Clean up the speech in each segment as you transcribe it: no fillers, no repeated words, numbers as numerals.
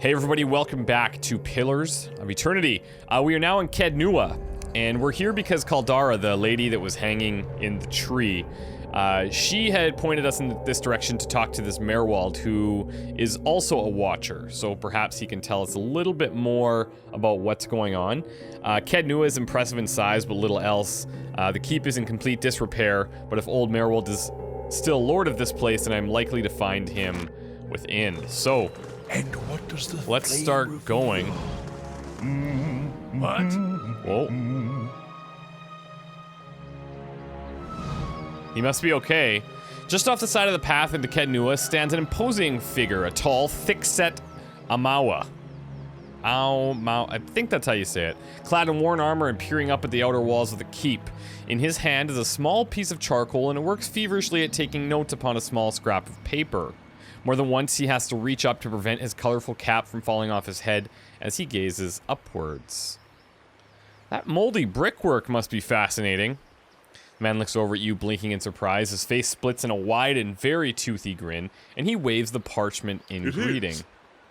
Hey everybody, welcome back to Pillars of Eternity. We are now in Kenua, and we're here because Caldara, the lady that was hanging in the tree, she had pointed us in this direction to talk to this Merwald, who is also a watcher, so perhaps he can tell us a little bit more about what's going on. Kenua is impressive in size, but little else. The keep is in complete disrepair, but if old Merwald is still lord of this place, then I'm likely to find him within. So, and what does the let's start going. What? Whoa. He must be okay. Just off the side of the path into Kenua stands an imposing figure, a tall, thick-set Amawa. I think that's how you say it. Clad in worn armor and peering up at the outer walls of the keep. In his hand is a small piece of charcoal, and it works feverishly at taking notes upon a small scrap of paper. More than once, he has to reach up to prevent his colorful cap from falling off his head as he gazes upwards. That moldy brickwork must be fascinating. The man looks over at you, blinking in surprise. His face splits in a wide and very toothy grin, and he waves the parchment in greeting. Is.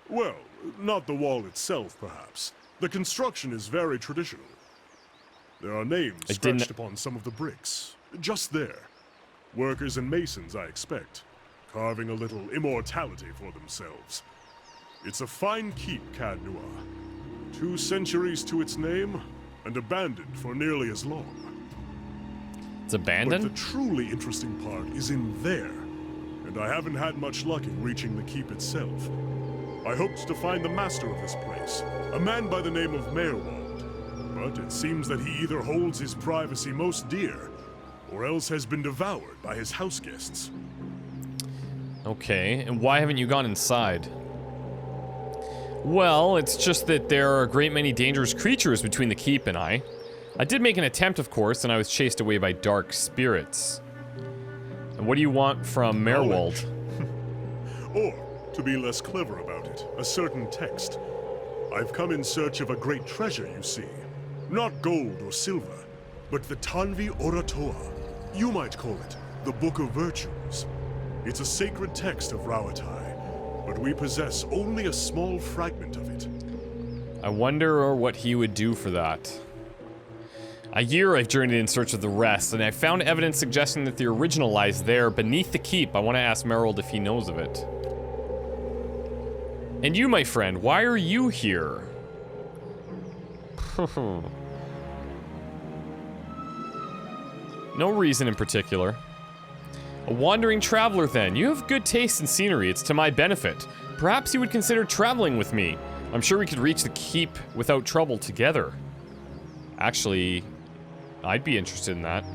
Well, not the wall itself, perhaps. The construction is very traditional. There are names scratched upon some of the bricks. Just there. Workers and masons, I expect. Carving a little immortality for themselves. It's a fine keep, Kenua. 2 centuries to its name, and abandoned for nearly as long. It's abandoned? But the truly interesting part is in there, and I haven't had much luck in reaching the keep itself. I hoped to find the master of this place, a man by the name of Merwald, but it seems that he either holds his privacy most dear, or else has been devoured by his house guests. Okay, and why haven't you gone inside? Well, it's just that there are a great many dangerous creatures between the keep and I. I did make an attempt, of course, and I was chased away by dark spirits. And what do you want from Merwald? Or, to be less clever about it, a certain text. I've come in search of a great treasure, you see. Not gold or silver, but the Tanvi Oratoa. You might call it the Book of Virtues. It's a sacred text of Rauatai, but we possess only a small fragment of it. I wonder what he would do for that. A year I've journeyed in search of the rest, and I found evidence suggesting that the original lies there, beneath the keep. I want to ask Merwald if he knows of it. And you, my friend, why are you here? No reason in particular. A wandering traveler, then. You have good taste in scenery. It's to my benefit. Perhaps you would consider traveling with me. I'm sure we could reach the keep without trouble together. Actually, I'd be interested in that.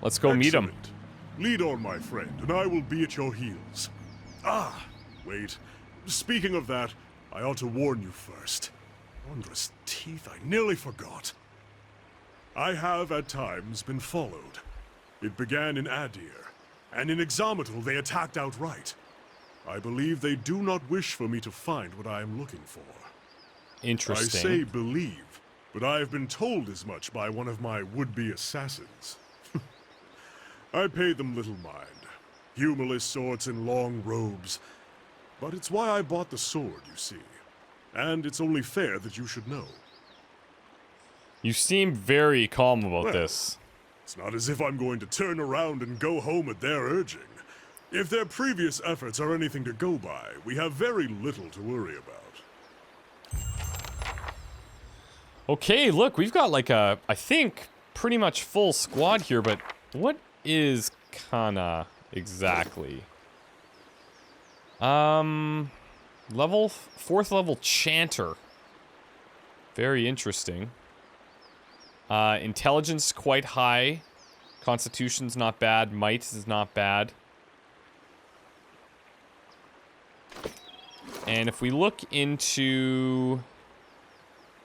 Let's go meet him. Lead on, my friend, and I will be at your heels. Ah, wait. Speaking of that, I ought to warn you first. Wondrous teeth, I nearly forgot. I have, at times, been followed. It began in Adir, and in Exometal they attacked outright. I believe they do not wish for me to find what I am looking for. Interesting. I say believe, but I have been told as much by one of my would-be assassins. I pay them little mind. Humorless sorts in long robes. But it's why I bought the sword, you see. And it's only fair that you should know. You seem very calm about this. It's not as if I'm going to turn around and go home at their urging. If their previous efforts are anything to go by, we have very little to worry about. Okay, look, we've got like a, I think, pretty much full squad here, but what is Kana exactly? Level, 4th level chanter. Very interesting. Intelligence quite high. Constitution's not bad. Might is not bad. And if we look into...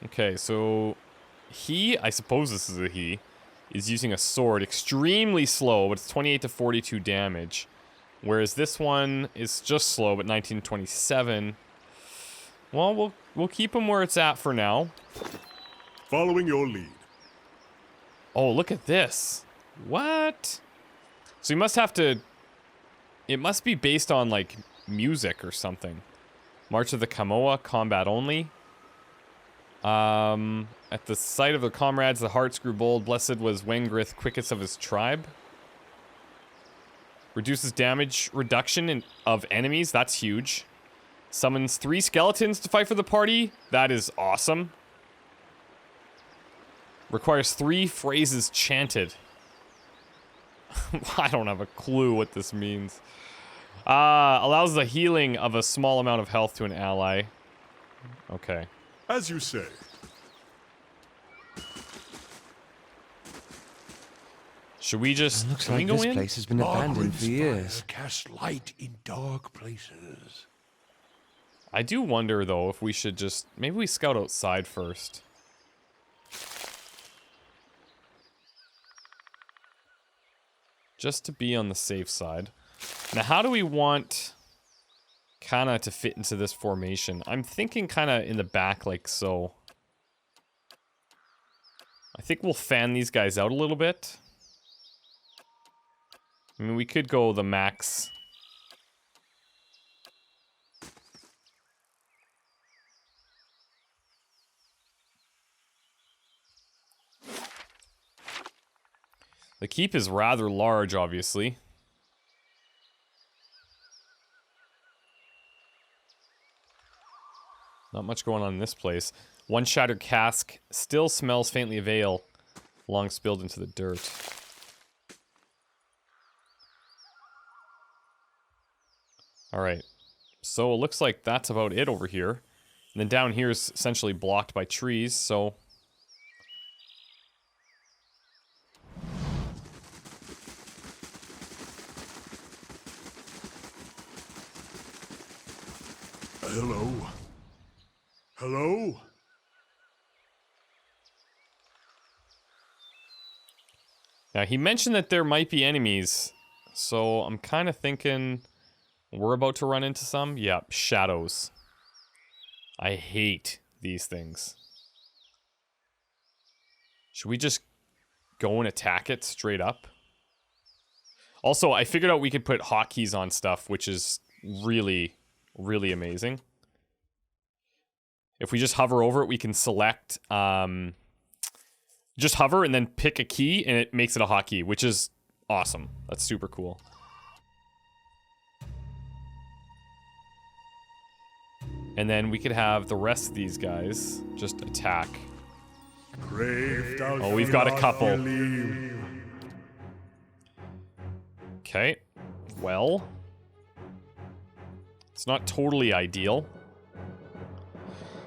Okay, so he, I suppose this is a he, is using a sword. Extremely slow, but it's 28 to 42 damage. Whereas this one is just slow, but 19 to 27. Well, we'll keep him where it's at for now. Following your lead. Oh, look at this. What? So you must have to... It must be based on, like, music or something. March of the Kamoa, combat only. At the sight of their comrades, the hearts grew bold. Blessed was Wengrith, quickest of his tribe. Reduces damage reduction of enemies. That's huge. Summons 3 skeletons to fight for the party. That is awesome. Requires 3 phrases chanted. I don't have a clue what this means. Allows the healing of a small amount of health to an ally. Okay. As you say. Should we just Looks can like we go this in? place has been abandoned for years. Cast light in dark places. I do wonder though if we should just maybe we scout outside first. Just to be on the safe side. Now how do we want Kana to fit into this formation? I'm thinking kind of in the back like so. I think we'll fan these guys out a little bit. I mean, we could go the max. The keep is rather large, obviously. Not much going on in this place. One shattered cask still smells faintly of ale, long spilled into the dirt. Alright, so it looks like that's about it over here. And then down here is essentially blocked by trees, so... Hello? Hello? Now, he mentioned that there might be enemies, so I'm kind of thinking we're about to run into some. Yep, shadows. I hate these things. Should we just go and attack it straight up? Also, I figured out we could put hotkeys on stuff, which is really, really amazing. If we just hover over it, we can select... just hover and then pick a key and it makes it a hotkey, which is awesome. That's super cool. And then we could have the rest of these guys just attack. Oh, we've got a couple. Okay. Well. It's not totally ideal.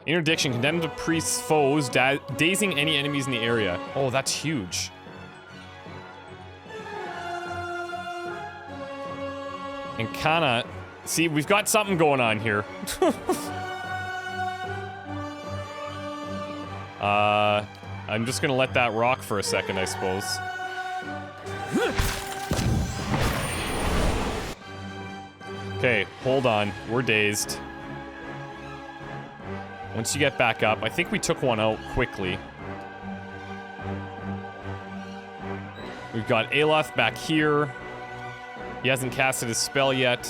Interdiction, condemned to priest's foes, dazing any enemies in the area. Oh, that's huge. And Kana, see, we've got something going on here. I'm just gonna let that rock for a second, I suppose. Okay, hold on. We're dazed. Once you get back up, I think we took one out quickly. We've got Aloth back here. He hasn't casted his spell yet.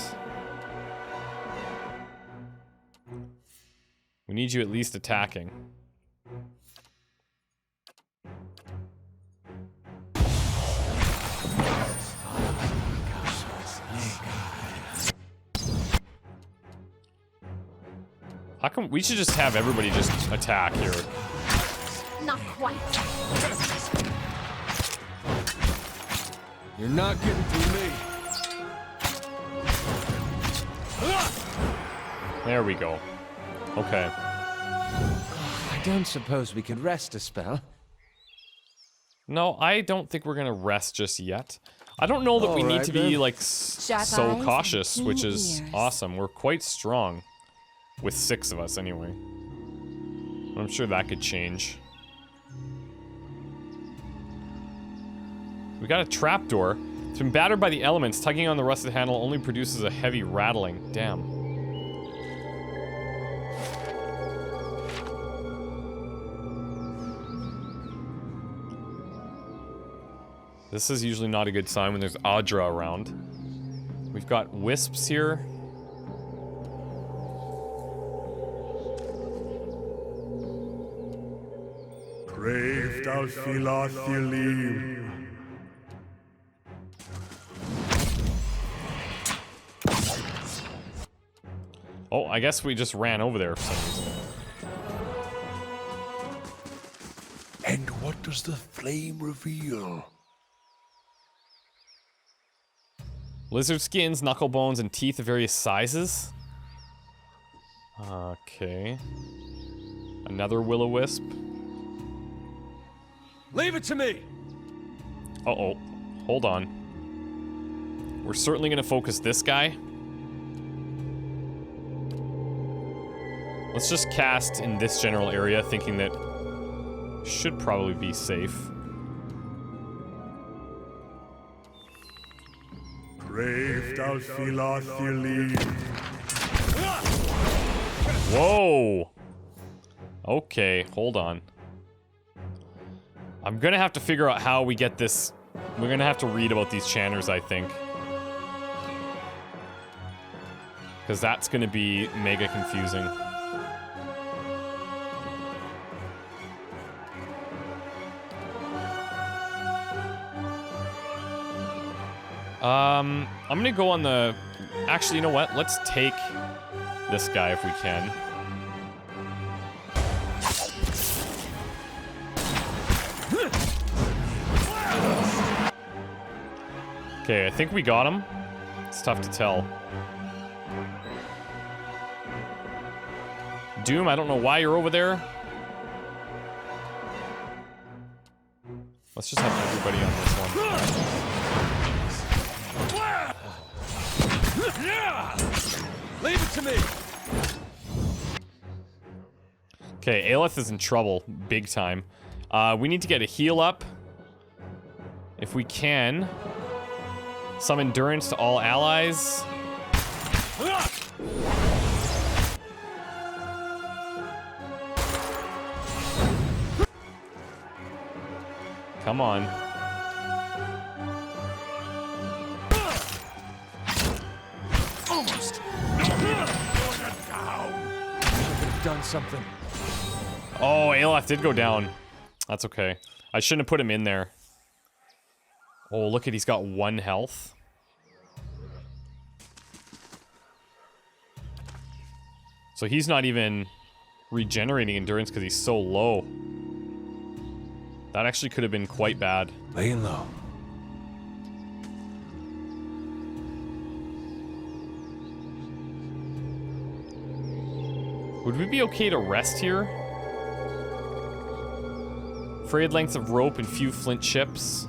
We need you at least attacking. How come we should just have everybody just attack here? Not quite. You're not getting through me. There we go. Okay. I don't suppose we could rest a spell. No, I don't think we're gonna rest just yet. I don't know that we need to be like so cautious, which is awesome. We're quite strong. With 6 of us, anyway. I'm sure that could change. We got a trapdoor. It's been battered by the elements. Tugging on the rusted handle only produces a heavy rattling. Damn. This is usually not a good sign when there's Audra around. We've got wisps here. Brave Dalfilathilim. Oh, I guess we just ran over there for some reason. And what does the flame reveal? Lizard skins, knuckle bones, and teeth of various sizes. Okay. Another will-o-wisp. Leave it to me! Uh-oh. Hold on. We're certainly gonna focus this guy. Let's just cast in this general area, thinking that should probably be safe. Brave Dalfilathilim. Whoa! Okay, hold on. I'm gonna have to figure out how we get this. We're gonna have to read about these channers, I think. Because that's gonna be mega confusing. I'm gonna go on the... Actually, you know what? Let's take this guy if we can. Okay, I think we got him. It's tough to tell. Doom, I don't know why you're over there. Let's just have everybody on this one. Leave it to me! Okay, Aelith is in trouble, big time. We need to get a heal up. If we can. Some endurance to all allies. Come on. Almost! Done something. Oh, Aelith did go down. That's okay. I shouldn't have put him in there. Oh, look at, he's got 1 health. So he's not even regenerating endurance because he's so low. That actually could have been quite bad. Laying low. Would we be okay to rest here? Frayed lengths of rope and few flint chips.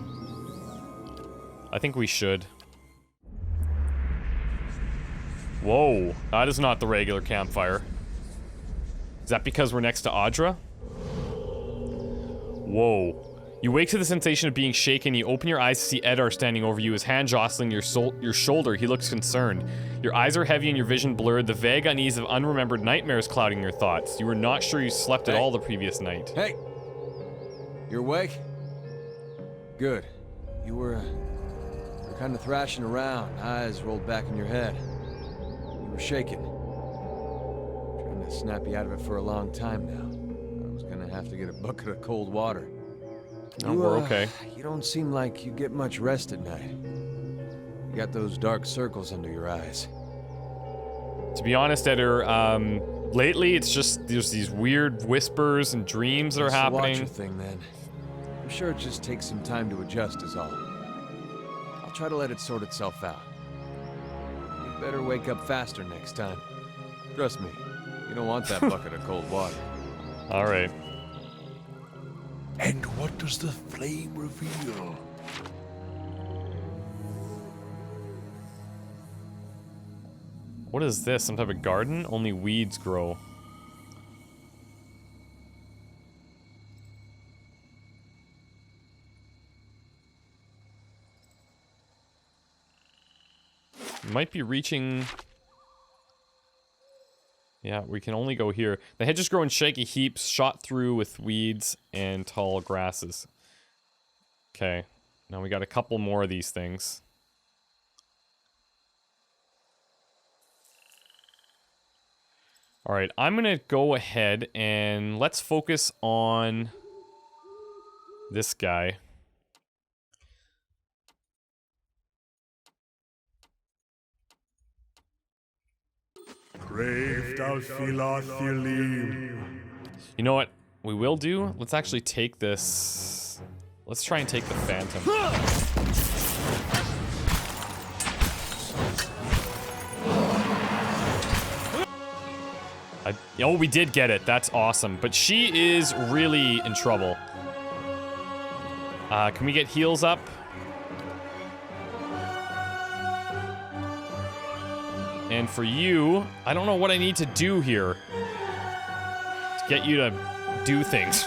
I think we should. Whoa, that is not the regular campfire. Is that because we're next to Audra? Whoa. You wake to the sensation of being shaken. You open your eyes to see Eddar standing over you, his hand jostling your shoulder. He looks concerned. Your eyes are heavy and your vision blurred, the vague unease of unremembered nightmares clouding your thoughts. You were not sure you slept at all the previous night. Hey! You're awake? Good. You were kind of thrashing around, eyes rolled back in your head. You were shaking. Trying to snap you out of it for a long time now. I was gonna have to get a bucket of cold water. No, we're okay. You don't seem like you get much rest at night. You got those dark circles under your eyes. To be honest, Eddar, lately it's just there's these weird whispers and dreams that are It's the happening. Watcher thing, then. I'm sure it just takes some time to adjust, is all. I'll try to let it sort itself out. You better wake up faster next time. Trust me, you don't want that bucket of cold water. All right. And what does the flame reveal? What is this? Some type of garden? Only weeds grow. Might be reaching... Yeah, we can only go here. The hedges grow in shaky heaps, shot through with weeds and tall grasses. Okay. Now we got a couple more of these things. Alright, I'm gonna go ahead and let's focus on this guy. You know what we will do? Let's actually take this. Let's try and take the Phantom. Oh, we did get it. That's awesome. But she is really in trouble. Can we get heals up? And for you, I don't know what I need to do here to get you to do things.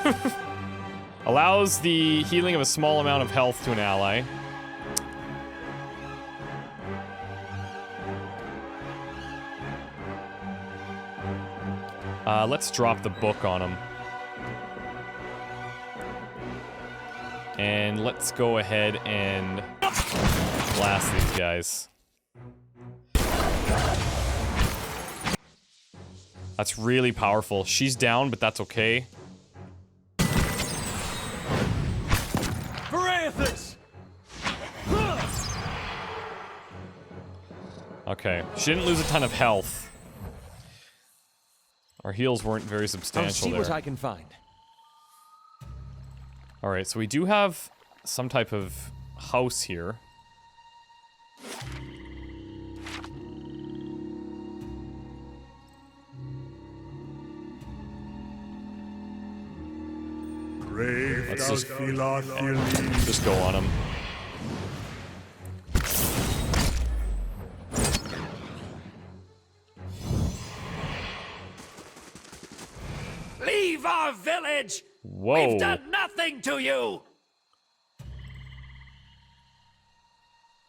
Allows the healing of a small amount of health to an ally. Let's drop the book on him. And let's go ahead and blast these guys. That's really powerful. She's down, but that's okay. Okay, she didn't lose a ton of health. Our heals weren't very substantial I'll see there. what I can find. Alright, so we do have some type of house here. Let's just go on him. Leave our village! Whoa. We've done nothing to you!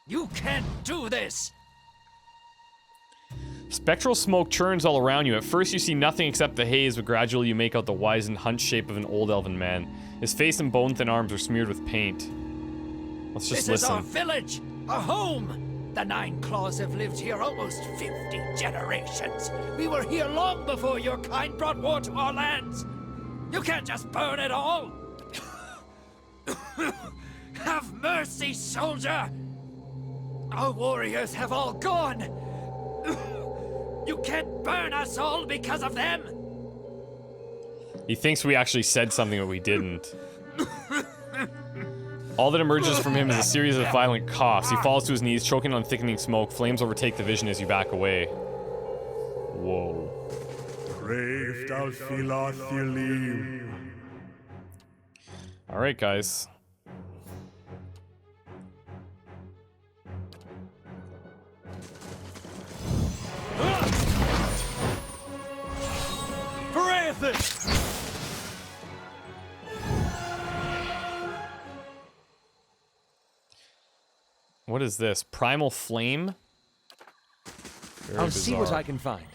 You can't do this! Spectral smoke churns all around you. At first you see nothing except the haze, but gradually you make out the wizened, hunched shape of an old elven man. His face and bone-thin arms are smeared with paint. Let's just This is our listen. village, our home. The Nine Claws have lived here almost 50 generations. We were here long before your kind brought war to our lands. You can't just burn it all. Have mercy, soldier. Our warriors have all gone. You can't burn us all because of them. He thinks we actually said something, but we didn't. All that emerges from him is a series of violent coughs. He falls to his knees, choking on thickening smoke. Flames overtake the vision as you back away. Whoa. Alright, guys. What is this? Primal Flame? Very I'll see what bizarre. I can find.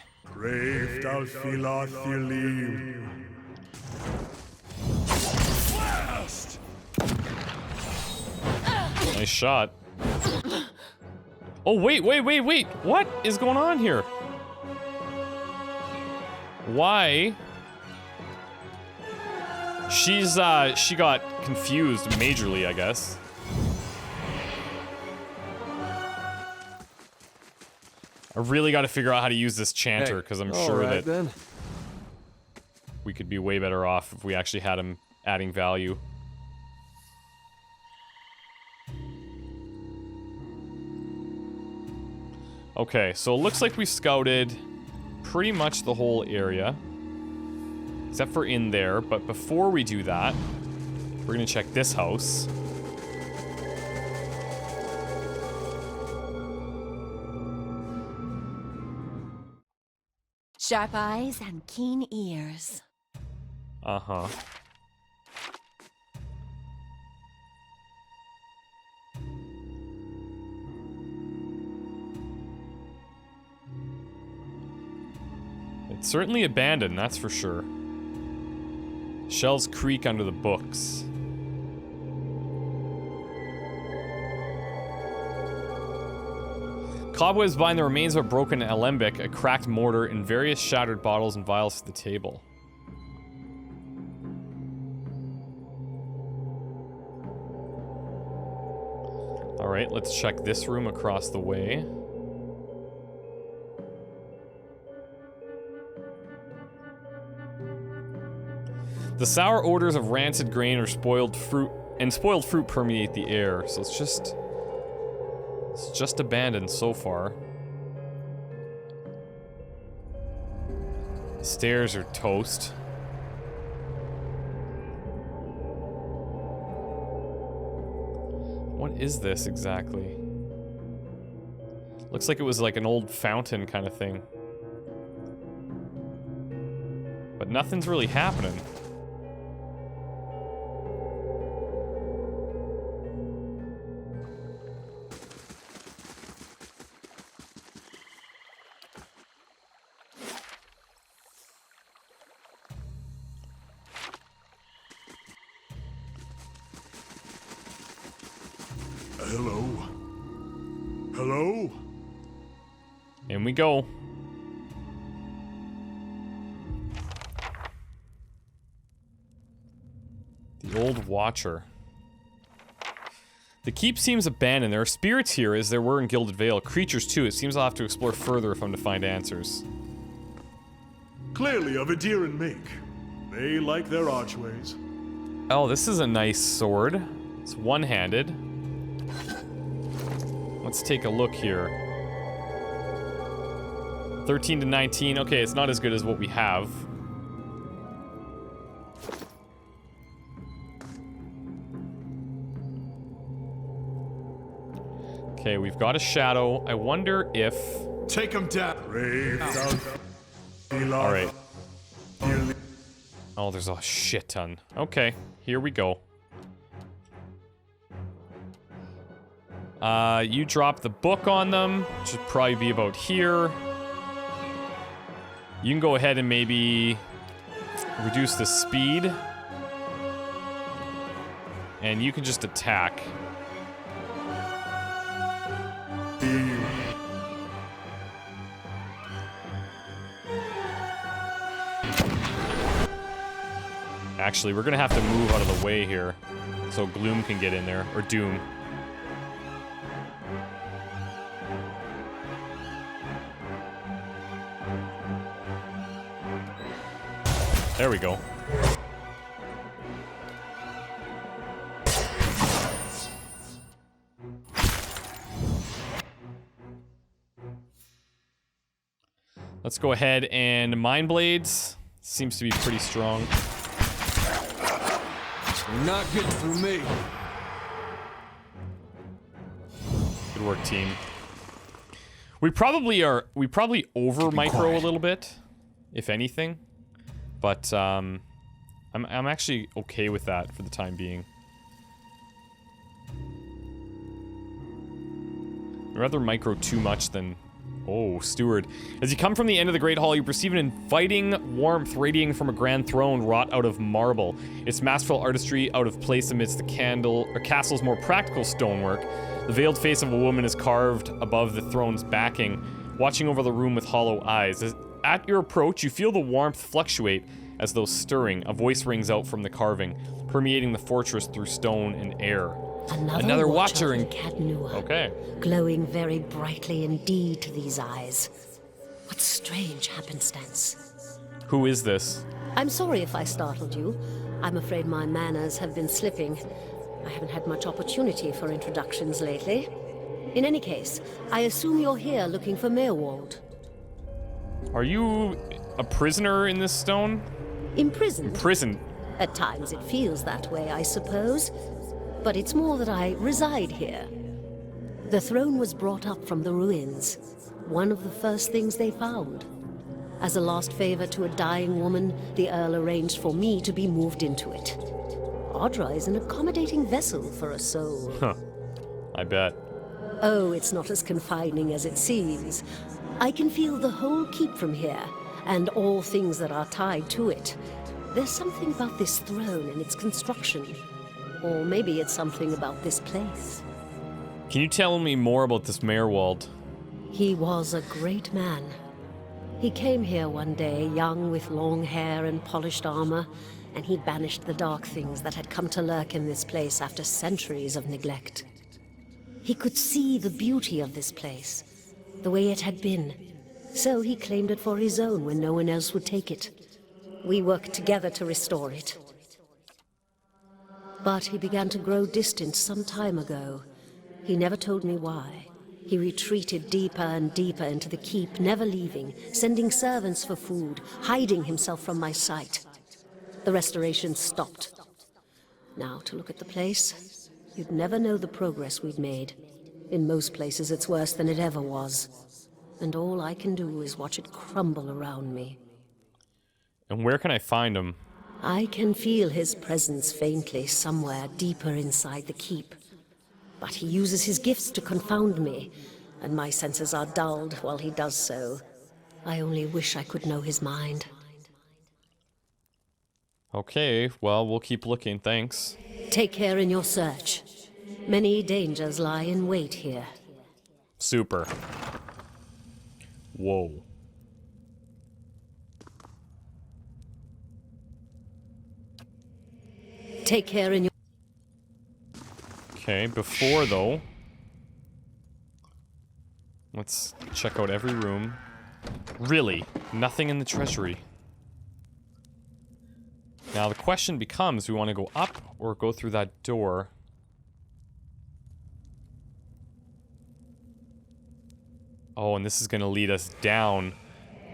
Nice shot. Oh, wait. What is going on here? Why? She got confused majorly, I guess. I really got to figure out how to use this chanter, because I'm sure that then. we could be way better off if we actually had him adding value. Okay, so it looks like we scouted pretty much the whole area. Except for in there, but before we do that, we're gonna check this house. Sharp eyes and keen ears. Uh-huh. It's certainly abandoned, that's for sure. Shelves creak under the books. Cobwebs bind the remains of a broken alembic, a cracked mortar, and various shattered bottles and vials to the table. Alright, let's check this room across the way. The sour odors of rancid grain or spoiled fruit permeate the air, so it's just abandoned so far. The stairs are toast. What is this exactly? Looks like it was like an old fountain kind of thing. But nothing's really happening. Hello? Hello? In we go. The old Watcher. The keep seems abandoned. There are spirits here as there were in Gilded Vale. Creatures too. It seems I'll have to explore further if I'm to find answers. Clearly of a deer and make. They like their archways. Oh, this is a nice sword. It's one-handed. Let's take a look here. 13 to 19. Okay, it's not as good as what we have. Okay, we've got a shadow. I wonder if... Take him down. Alright. Oh, there's a shit ton. Okay, here we go. You drop the book on them, which should probably be about here. You can go ahead and maybe reduce the speed. And you can just attack. Actually, we're gonna have to move out of the way here so Gloom can get in there, or Doom. There we go. Let's go ahead and Mind Blades. Seems to be pretty strong. You're not getting through me. Good work, team. We probably over micro a little bit, if anything. But I'm actually okay with that for the time being. I'd rather micro too much than... Oh, Steward. As you come from the end of the Great Hall, you perceive an inviting warmth radiating from a grand throne wrought out of marble. Its masterful artistry out of place amidst the castle's more practical stonework. The veiled face of a woman is carved above the throne's backing, watching over the room with hollow eyes. At your approach, you feel the warmth fluctuate as though stirring. A voice rings out from the carving, permeating the fortress through stone and air. Another watcher in Kenua. Okay. Glowing very brightly indeed to these eyes. What strange happenstance. Who is this? I'm sorry if I startled you. I'm afraid my manners have been slipping. I haven't had much opportunity for introductions lately. In any case, I assume you're here looking for Meerwald. Are you a prisoner in this stone? Imprisoned? Imprisoned. At times it feels that way, I suppose. But it's more that I reside here. The throne was brought up from the ruins. One of the first things they found. As a last favor to a dying woman, the Earl arranged for me to be moved into it. Audra is an accommodating vessel for a soul. Huh. I bet. Oh, it's not as confining as it seems. I can feel the whole keep from here, and all things that are tied to it. There's something about this throne and its construction. Or maybe it's something about this place. Can you tell me more about this Meerwald? He was a great man. He came here one day, young with long hair and polished armor, and he banished the dark things that had come to lurk in this place after centuries of neglect. He could see the beauty of this place, the way it had been. So he claimed it for his own when no one else would take it. We worked together to restore it. But he began to grow distant some time ago. He never told me why. He retreated deeper and deeper into the keep, never leaving, sending servants for food, hiding himself from my sight. The restoration stopped. Now, to look at the place, you'd never know the progress we'd made. In most places, it's worse than it ever was. And all I can do is watch it crumble around me. And where can I find him? I can feel his presence faintly somewhere deeper inside the keep. But he uses his gifts to confound me, and my senses are dulled while he does so. I only wish I could know his mind. Okay, well, we'll keep looking, thanks. Take care in your search. Many dangers lie in wait here. Super. Whoa. Take care in your... Okay, before though, let's check out every room. Really, nothing in the treasury. Now the question becomes, we want to go up or go through that door? Oh, and this is going to lead us down.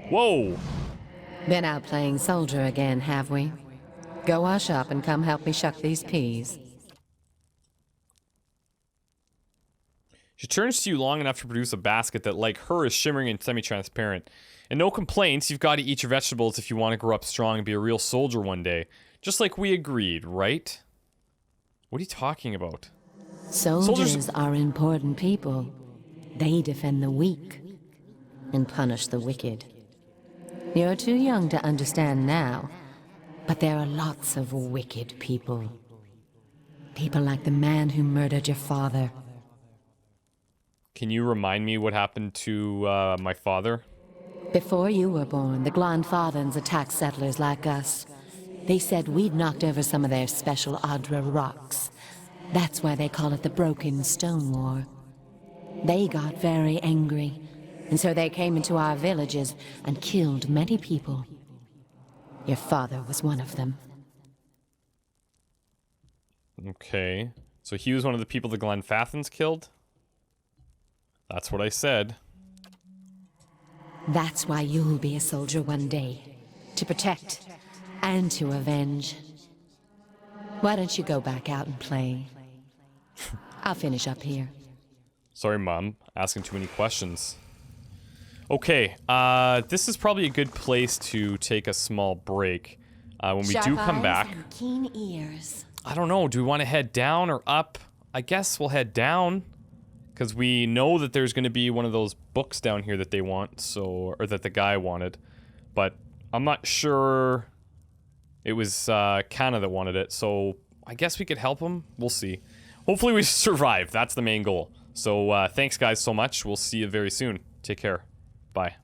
Whoa! Been out playing soldier again, have we? Go wash up and come help me shuck these peas. She turns to you long enough to produce a basket that, like her, is shimmering and semi-transparent. And no complaints, you've got to eat your vegetables if you want to grow up strong and be a real soldier one day. Just like we agreed, right? What are you talking about? Soldiers are important people. They defend the weak and punish the wicked. You're too young to understand now, but there are lots of wicked people. People like the man who murdered your father. Can you remind me what happened to my father? Before you were born, the Glanfathans attacked settlers like us. They said we'd knocked over some of their special Adra rocks. That's why they call it the Broken Stone War. They got very angry, and so they came into our villages and killed many people. Your father was one of them. Okay. So he was one of the people the Glenfathans killed? That's what I said. That's why you'll be a soldier one day. To protect and to avenge. Why don't you go back out and play? I'll finish up here. Sorry, Mom. Asking too many questions. Okay, this is probably a good place to take a small break. When we do come back... And keen ears. I don't know, do we want to head down or up? I guess we'll head down. Because we know that there's going to be one of those books down here that they want, so... Or that the guy wanted. But I'm not sure... It was Kana that wanted it, so... I guess we could help him? We'll see. Hopefully we survive, that's the main goal. So, thanks guys so much. We'll see you very soon. Take care. Bye.